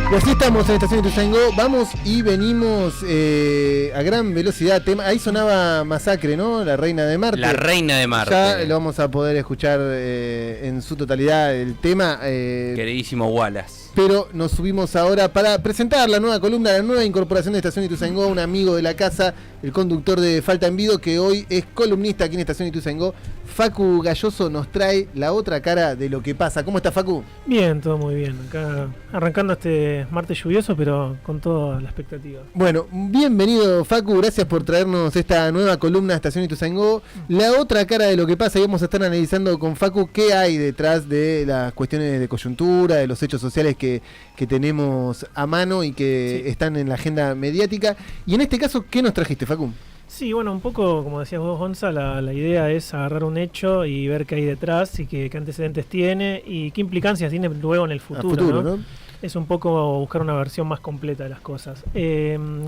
Y así estamos en Estación Ituzaingó, vamos y venimos a gran velocidad. Ahí sonaba Masacre, ¿no? La Reina de Marte. La Reina de Marte. Ya lo vamos a poder escuchar en su totalidad el tema. Queridísimo Wallace. Pero nos subimos ahora para presentar la nueva columna, la nueva incorporación de Estación Ituzaingó, un amigo de la casa, el conductor de Falta en Vido, que hoy es columnista aquí en Estación Ituzaingó. Facu Galloso nos trae la otra cara de lo que pasa. ¿Cómo está, Facu? Bien, todo muy bien. Acá arrancando este martes lluvioso, pero con toda la expectativa. Bueno, bienvenido, Facu. Gracias por traernos esta nueva columna de Estación Ituzaingó. La otra cara de lo que pasa, y vamos a estar analizando con Facu qué hay detrás de las cuestiones de coyuntura, de los hechos sociales que tenemos a mano y que están en la agenda mediática. Y en este caso, ¿qué nos trajiste, Facu? Sí, bueno, un poco, como decías vos, Gonza, la idea es agarrar un hecho y ver qué hay detrás y qué antecedentes tiene y qué implicancias tiene luego en el futuro, ¿no? Es un poco buscar una versión más completa de las cosas.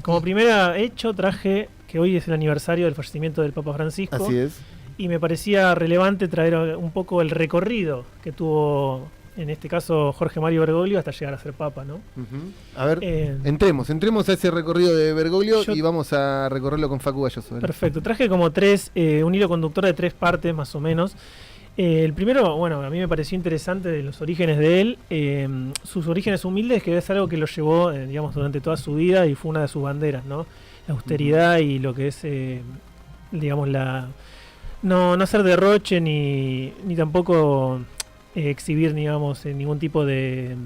Como primer hecho traje que hoy es el aniversario del fallecimiento del Papa Francisco. Así es. Y me parecía relevante traer un poco el recorrido que tuvo, en este caso, Jorge Mario Bergoglio hasta llegar a ser Papa, ¿no? A ver, entremos a ese recorrido de Bergoglio y vamos a recorrerlo con Facu Galloso. Perfecto, traje como un hilo conductor de 3 partes más o menos. El primero, bueno, a mí me pareció interesante de los orígenes de él, sus orígenes humildes, que es algo que lo llevó, digamos, durante toda su vida y fue una de sus banderas, ¿no? La austeridad y lo que es, digamos, no hacer derroche ni tampoco exhibir, digamos, ningún tipo de...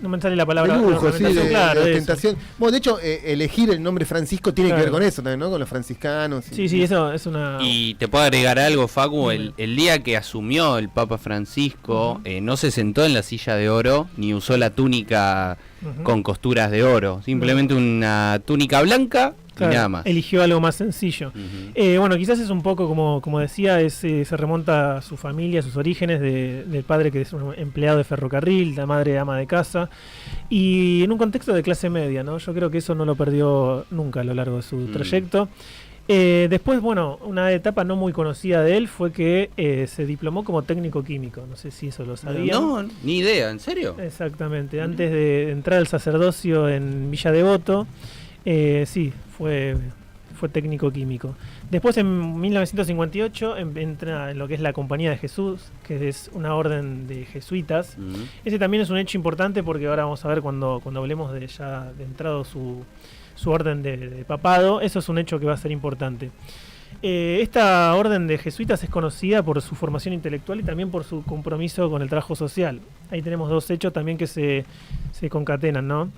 No me sale la palabra. De lujo, sí, claro, de ostentación. Bueno, de hecho, elegir el nombre Francisco tiene que ver con eso también, ¿no? Con los franciscanos. Sí, eso es una... Y te puedo agregar algo, Facu, el día que asumió el Papa Francisco, no se sentó en la silla de oro, ni usó la túnica con costuras de oro, simplemente una túnica blanca. Claro, y nada más. Eligió algo más sencillo. Bueno, quizás es un poco, como decía, se remonta a su familia, a sus orígenes, del padre que es un empleado de ferrocarril, la madre ama de casa, y en un contexto de clase media, ¿no? Yo creo que eso no lo perdió nunca a lo largo de su trayecto. Después, bueno, una etapa no muy conocida de él fue que se diplomó como técnico químico. No sé si eso lo sabían. No, ni idea, ¿en serio? Exactamente. Antes de entrar al sacerdocio en Villa Devoto, sí, fue técnico químico. Después, en 1958, entra en lo que es la Compañía de Jesús, que es una orden de jesuitas. Ese también es un hecho importante porque ahora vamos a ver cuando hablemos de ya de entrado su orden de papado. Eso es un hecho que va a ser importante. Esta orden de jesuitas es conocida por su formación intelectual y también por su compromiso con el trabajo social. Ahí tenemos 2 hechos también que se concatenan, ¿no?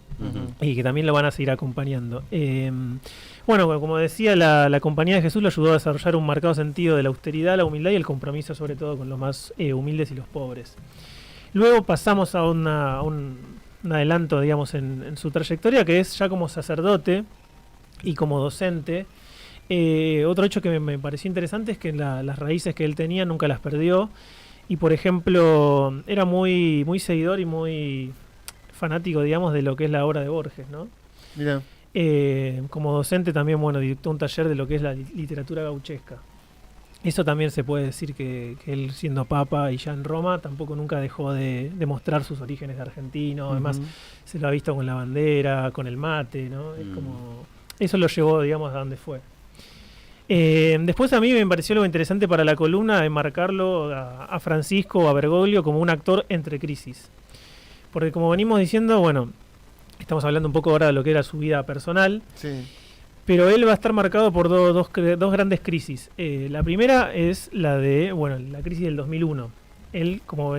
Y que también lo van a seguir acompañando. Bueno, como decía, la Compañía de Jesús lo ayudó a desarrollar un marcado sentido de la austeridad, la humildad y el compromiso sobre todo con los más humildes y los pobres. Luego pasamos a un adelanto, digamos, en su trayectoria, que es ya como sacerdote y como docente. Otro hecho que me pareció interesante es que las raíces que él tenía nunca las perdió. Y, por ejemplo, era muy, muy seguidor y muy fanático, digamos, de lo que es la obra de Borges, ¿no? Mirá. Como docente también, bueno, dictó un taller de lo que es la literatura gauchesca. Eso también se puede decir que él, siendo papa y ya en Roma, tampoco nunca dejó de mostrar sus orígenes argentinos. Además, se lo ha visto con la bandera, con el mate, ¿no? Es como... Eso lo llevó, digamos, a donde fue. Después a mí me pareció algo interesante para la columna enmarcarlo a Francisco o a Bergoglio como un actor entre crisis. Porque como venimos diciendo, bueno, estamos hablando un poco ahora de lo que era su vida personal, pero él va a estar marcado por dos grandes crisis. La primera es la crisis del 2001. Él, como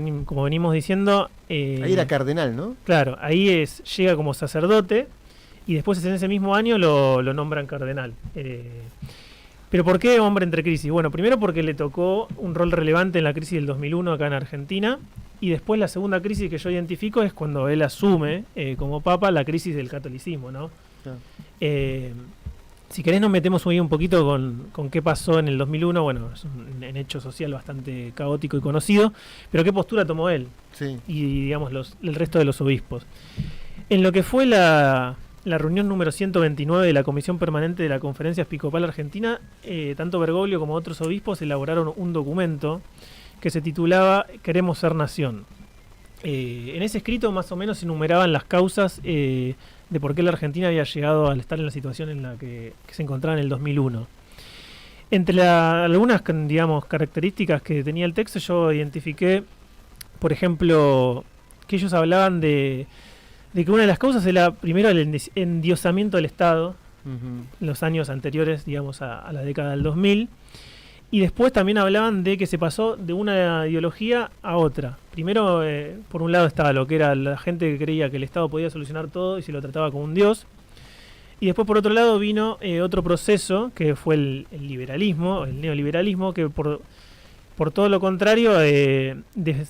venimos diciendo... ahí era cardenal, ¿no? Claro, ahí llega como sacerdote y después en ese mismo año lo nombran cardenal. ¿Pero por qué hombre entre crisis? Bueno, primero porque le tocó un rol relevante en la crisis del 2001 acá en Argentina, y después la segunda crisis que yo identifico es cuando él asume como papa la crisis del catolicismo, ¿no? Claro. Si querés nos metemos hoy un poquito con qué pasó en el 2001, bueno, es un hecho social bastante caótico y conocido, pero qué postura tomó él y, digamos, el resto de los obispos. En lo que fue la reunión número 129 de la Comisión Permanente de la Conferencia Episcopal Argentina, tanto Bergoglio como otros obispos elaboraron un documento que se titulaba Queremos ser nación. En ese escrito más o menos se enumeraban las causas de por qué la Argentina había llegado al estar en la situación en la que se encontraba en el 2001. Entre algunas, digamos, características que tenía el texto, yo identifiqué, por ejemplo, que ellos hablaban de que una de las causas era primero el endiosamiento del Estado, en los años anteriores, digamos, a la década del 2000. Y después también hablaban de que se pasó de una ideología a otra. Primero, por un lado estaba lo que era la gente que creía que el Estado podía solucionar todo y se lo trataba como un dios. Y después, por otro lado, vino otro proceso, que fue el liberalismo, el neoliberalismo, que por todo lo contrario,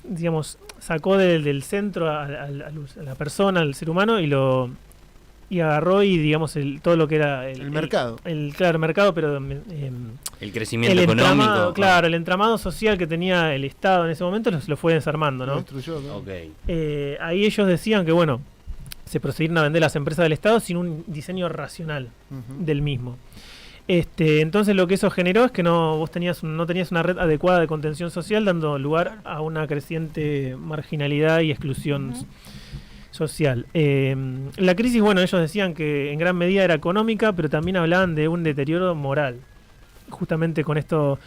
digamos, sacó del centro a la persona, al ser humano, y agarró y, digamos, todo lo que era el mercado. Claro, el mercado, pero el crecimiento económico. Claro, el entramado social que tenía el Estado en ese momento lo fue desarmando, ¿no? Lo destruyó, ¿no? Okay. Ahí ellos decían que, bueno, se procedieron a vender las empresas del Estado sin un diseño racional del mismo. Entonces lo que eso generó es que no tenías una red adecuada de contención social, dando lugar a una creciente marginalidad y exclusión social. La crisis, bueno, ellos decían que en gran medida era económica, pero también hablaban de un deterioro moral. Justamente con esto,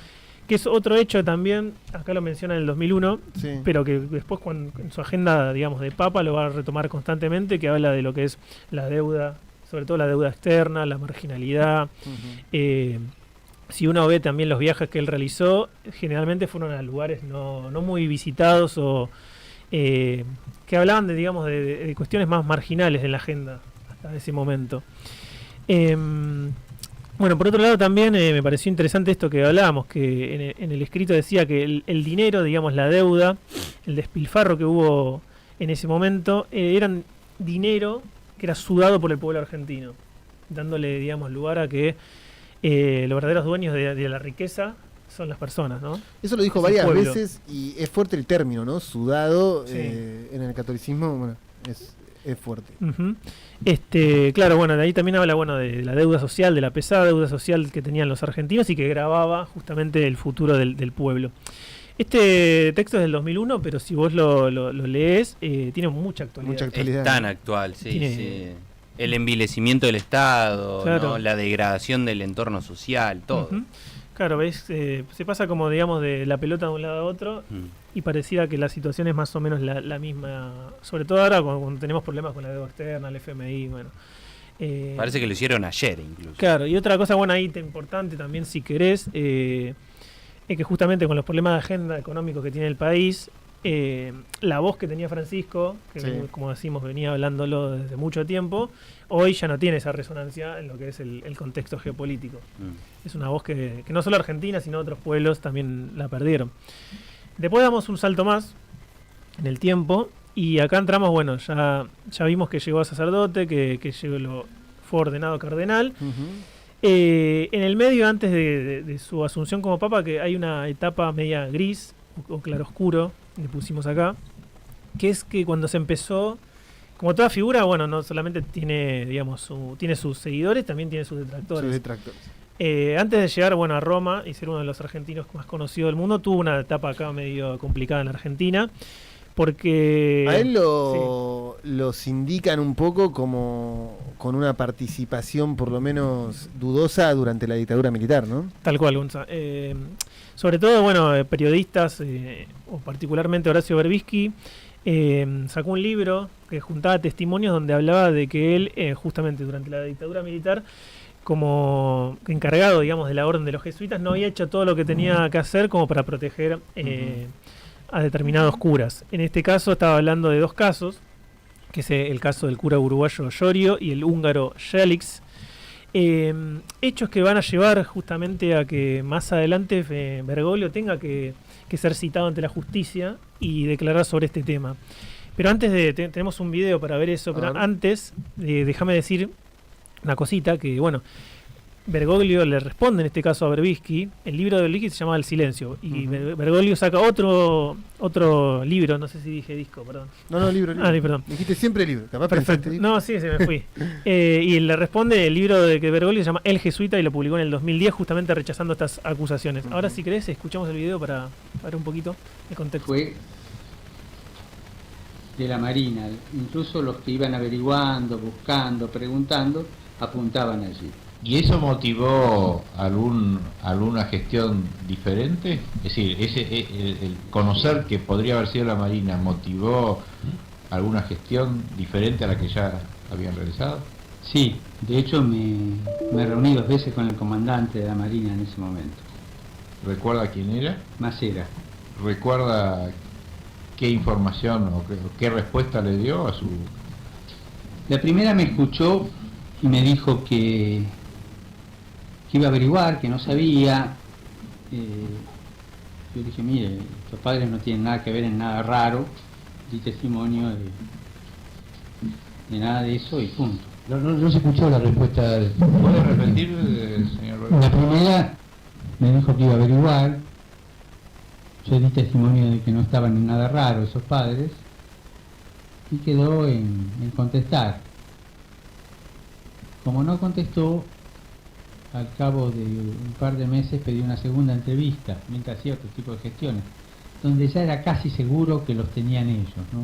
que es otro hecho también, acá lo menciona en el 2001, sí, pero que después en su agenda, digamos, de Papa lo va a retomar constantemente, que habla de lo que es la deuda, sobre todo la deuda externa, la marginalidad. Si uno ve también los viajes que él realizó, generalmente fueron a lugares no muy visitados o que hablaban de cuestiones más marginales de la agenda hasta ese momento. Bueno, por otro lado también me pareció interesante esto que hablábamos, que en el escrito decía que el dinero, digamos, la deuda, el despilfarro que hubo en ese momento, eran dinero que era sudado por el pueblo argentino, dándole, digamos, lugar a que los verdaderos dueños de la riqueza son las personas, ¿no? Eso lo dijo varias veces y es fuerte el término, ¿no? Sudado, sí. En el catolicismo, bueno, es fuerte. Claro, bueno, de ahí también habla, bueno, de la deuda social, de la pesada deuda social que tenían los argentinos y que grababa justamente el futuro del pueblo. Este texto es del 2001, pero si vos lo lees, tiene mucha actualidad. Es tan actual, sí, sí. El envilecimiento del Estado, claro, ¿no? La degradación del entorno social, todo. Claro, ves, se pasa como, digamos, de la pelota de un lado a otro y pareciera que la situación es más o menos la misma, sobre todo ahora cuando tenemos problemas con la deuda externa, el FMI, bueno. Parece que lo hicieron ayer incluso. Claro, y otra cosa, bueno, ahí importante también, si querés, es que justamente con los problemas de agenda económicos que tiene el país, la voz que tenía Francisco, que sí, como decimos venía hablándolo desde mucho tiempo, hoy ya no tiene esa resonancia en lo que es el contexto geopolítico. Es una voz que no solo Argentina, sino otros pueblos también la perdieron. Después damos un salto más en el tiempo y acá entramos, bueno, ya vimos que llegó a sacerdote, que fue ordenado cardenal. En el medio, antes de su asunción como papa, que hay una etapa media gris o claroscuro, le pusimos acá, que es que cuando se empezó, como toda figura, bueno, no solamente tiene, digamos, tiene sus seguidores, también tiene sus detractores. Antes de llegar, bueno, a Roma y ser uno de los argentinos más conocidos del mundo, tuvo una etapa acá medio complicada en la Argentina, porque a él los indican un poco como con una participación por lo menos dudosa durante la dictadura militar, ¿no? Tal cual, Gonza. Sobre todo, bueno, periodistas, o particularmente Horacio Berbisky, sacó un libro que juntaba testimonios donde hablaba de que él, justamente durante la dictadura militar, como encargado, digamos, de la orden de los jesuitas, no había hecho todo lo que tenía que hacer como para proteger a determinados curas. En este caso estaba hablando de dos casos, que es el caso del cura uruguayo Llorio y el húngaro Jelix. Hechos que van a llevar justamente a que más adelante Bergoglio tenga que ser citado ante la justicia y declarar sobre este tema. Pero antes tenemos un video para ver eso, pero antes déjame decir una cosita, que bueno, Bergoglio le responde en este caso a Berbisky. El libro de Berbisky se llama El Silencio y Bergoglio saca otro libro, no sé si dije disco, perdón. No, libro. Perdón. Dijiste siempre libro, capaz perfecto. No, sí, se me fui. Y le responde el libro de que Bergoglio se llama El Jesuita y lo publicó en el 2010 justamente rechazando estas acusaciones. Ahora si querés escuchamos el video para ver un poquito el contexto. de la Marina. Incluso los que iban averiguando, buscando, preguntando, apuntaban allí. ¿Y eso motivó alguna gestión diferente? Es decir, el conocer que podría haber sido la Marina, ¿motivó alguna gestión diferente a la que ya habían realizado? Sí, de hecho me reuní 2 veces con el comandante de la Marina en ese momento. ¿Recuerda quién era? Macera. ¿Recuerda qué información o qué respuesta le dio a su...? La primera me escuchó y me dijo que iba a averiguar, que no sabía. Yo dije, mire, tus padres no tienen nada que ver en nada raro, di testimonio de nada de eso y punto. No se escuchó la respuesta. ¿Puede repetir, señor Rodríguez? La primera me dijo que iba a averiguar, yo di testimonio de que no estaban en nada raro esos padres y quedó en contestar. Como no contestó, al cabo de un par de meses pedí una segunda entrevista, mientras hacía otro tipo de gestiones, donde ya era casi seguro que los tenían ellos, ¿no?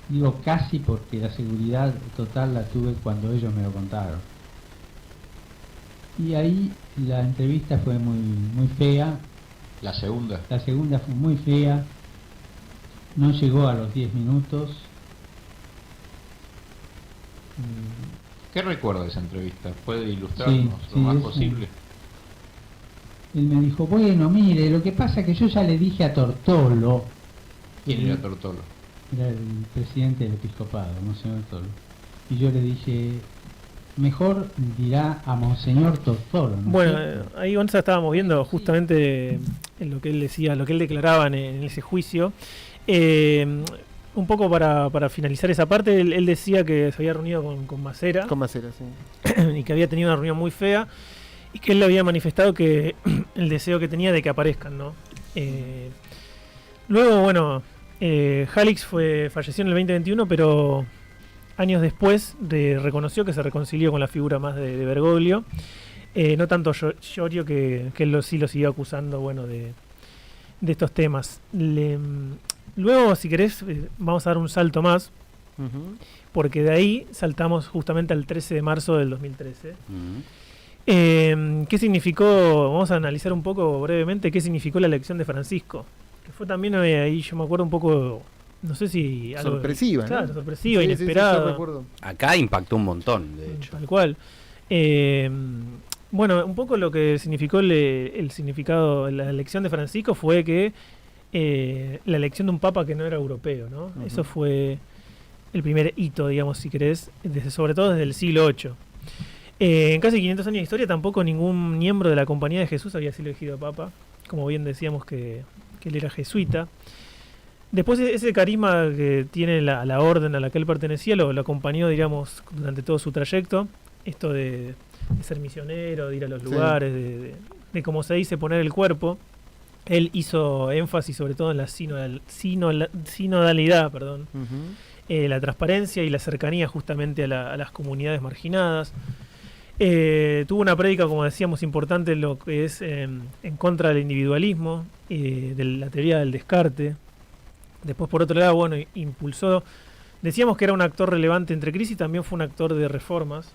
Digo casi porque la seguridad total la tuve cuando ellos me lo contaron. Y ahí la entrevista fue muy fea. ¿La segunda? La segunda fue muy fea, no llegó a los 10 minutos. ¿Qué recuerda de esa entrevista? ¿Puede ilustrarnos lo más posible? Él me dijo, bueno, mire, lo que pasa es que yo ya le dije a Tortolo. ¿Quién era Tortolo? Era el presidente del episcopado, Monseñor Tortolo. Y yo le dije, mejor dirá a Monseñor Tortolo, ¿no? Bueno, ahí Gonza estábamos viendo justamente en lo que él decía, lo que él declaraba en ese juicio. Un poco para finalizar esa parte, él decía que se había reunido con Macera. Con Macera, sí. Y que había tenido una reunión muy fea. Y que él le había manifestado que el deseo que tenía de que aparezcan, ¿no? Luego, bueno, Jalix falleció en el 2021, pero años después reconoció que se reconcilió con la figura más de Bergoglio. No tanto Llorio, que él sí lo siguió acusando, bueno, de estos temas. Luego, si querés, vamos a dar un salto más, porque de ahí saltamos justamente al 13 de marzo del 2013. ¿Qué significó? Vamos a analizar un poco brevemente qué significó la elección de Francisco, que fue también ahí, yo me acuerdo un poco, no sé si algo sorpresiva, claro, ¿no? sorpresiva, Sí, inesperada. sí, yo recuerdo. Acá impactó un montón, de hecho. Tal cual. Bueno, un poco lo que significó el significado, la elección de Francisco fue que la elección de un papa que no era europeo, ¿no? Eso fue el primer hito, digamos, si querés, sobre todo desde el siglo VIII. En casi 500 años de historia tampoco ningún miembro de la Compañía de Jesús había sido elegido papa, como bien decíamos que él era jesuita. Después ese carisma que tiene la orden a la que él pertenecía lo acompañó, digamos, durante todo su trayecto. Esto de ser misionero, de ir a los lugares, de como se dice, poner el cuerpo. Él hizo énfasis sobre todo en la sinodalidad, perdón, la transparencia y la cercanía justamente a las comunidades marginadas. Tuvo una prédica, como decíamos, importante en lo que es en contra del individualismo, de la teoría del descarte. Después, por otro lado, bueno, impulsó, decíamos que era un actor relevante entre crisis, también fue un actor de reformas,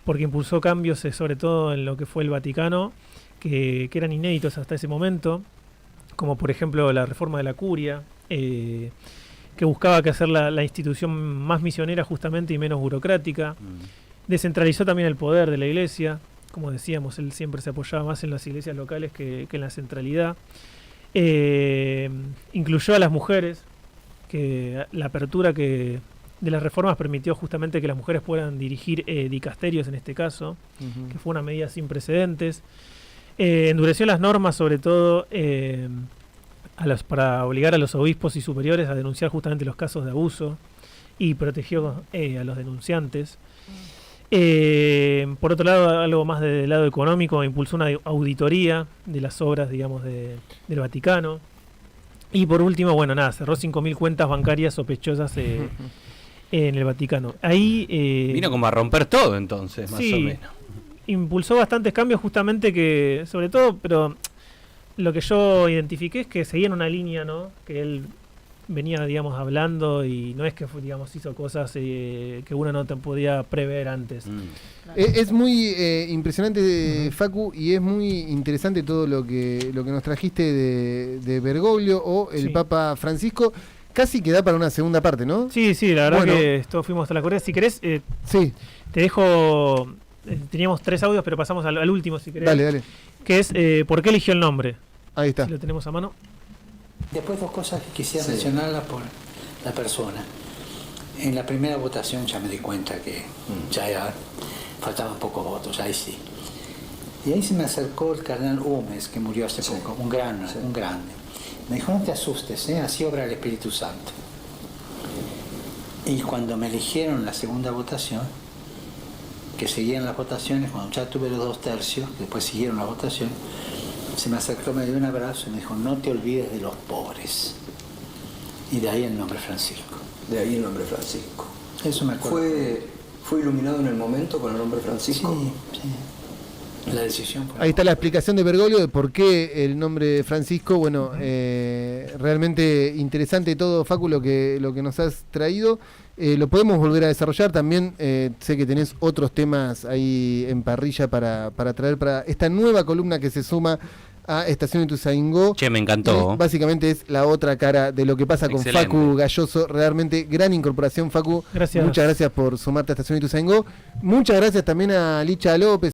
porque impulsó cambios sobre todo en lo que fue el Vaticano, que eran inéditos hasta ese momento, como por ejemplo la reforma de la curia, que buscaba que hacer la institución más misionera justamente y menos burocrática. Descentralizó también el poder de la iglesia, como decíamos, él siempre se apoyaba más en las iglesias locales que en la centralidad. Incluyó a las mujeres, que la apertura de las reformas permitió justamente que las mujeres puedan dirigir dicasterios en este caso, que fue una medida sin precedentes. Endureció las normas, sobre todo para obligar a los obispos y superiores a denunciar justamente los casos de abuso, y protegió a los denunciantes. Por otro lado, algo más del lado económico, impulsó una auditoría de las obras, digamos, del Vaticano. Y por último, bueno, cerró 5.000 cuentas bancarias sospechosas en el Vaticano. Ahí vino como a romper todo entonces, más o menos. Impulsó bastantes cambios justamente que, sobre todo, pero lo que yo identifiqué es que seguían una línea, ¿no? Que él venía, digamos, hablando y no es que, digamos, hizo cosas que uno no te podía prever antes. Es muy impresionante, Facu, y es muy interesante todo lo que nos trajiste de Bergoglio o el Sí. Papa Francisco. Casi que da para una segunda parte, ¿no? Sí, la verdad Bueno. que fuimos hasta la Corea. Si querés, Sí, te dejo... teníamos 3 audios, pero pasamos al último, si querés. dale. Que es, ¿por qué eligió el nombre? Ahí está. Si lo tenemos a mano. Después 2 cosas que quisiera mencionarlas por la persona. En la primera votación ya me di cuenta que ya faltaban pocos votos, ahí sí. Y ahí se me acercó el cardenal Humes, que murió hace poco, un grande. Me dijo, no te asustes, así obra el Espíritu Santo. Y cuando me eligieron la segunda votación, que seguían las votaciones, cuando ya tuve los 2/3, después siguieron las votaciones, se me acercó, me dio un abrazo y me dijo, no te olvides de los pobres. Y de ahí el nombre Francisco. De ahí el nombre Francisco. Eso me acuerdo. ¿Fue iluminado en el momento con el nombre Francisco? Sí. La decisión fue... Ahí está la explicación de Bergoglio de por qué el nombre de Francisco. Bueno, realmente interesante todo, Facu, lo que nos has traído. Lo podemos volver a desarrollar también. Sé que tenés otros temas ahí en parrilla para traer para esta nueva columna que se suma a Estación Ituzaingó. Che, me encantó. Básicamente es la otra cara de lo que pasa con Excelente. Facu Galloso. Realmente gran incorporación, Facu. Gracias. Muchas gracias por sumarte a Estación Ituzaingó. Muchas gracias también a Licha López.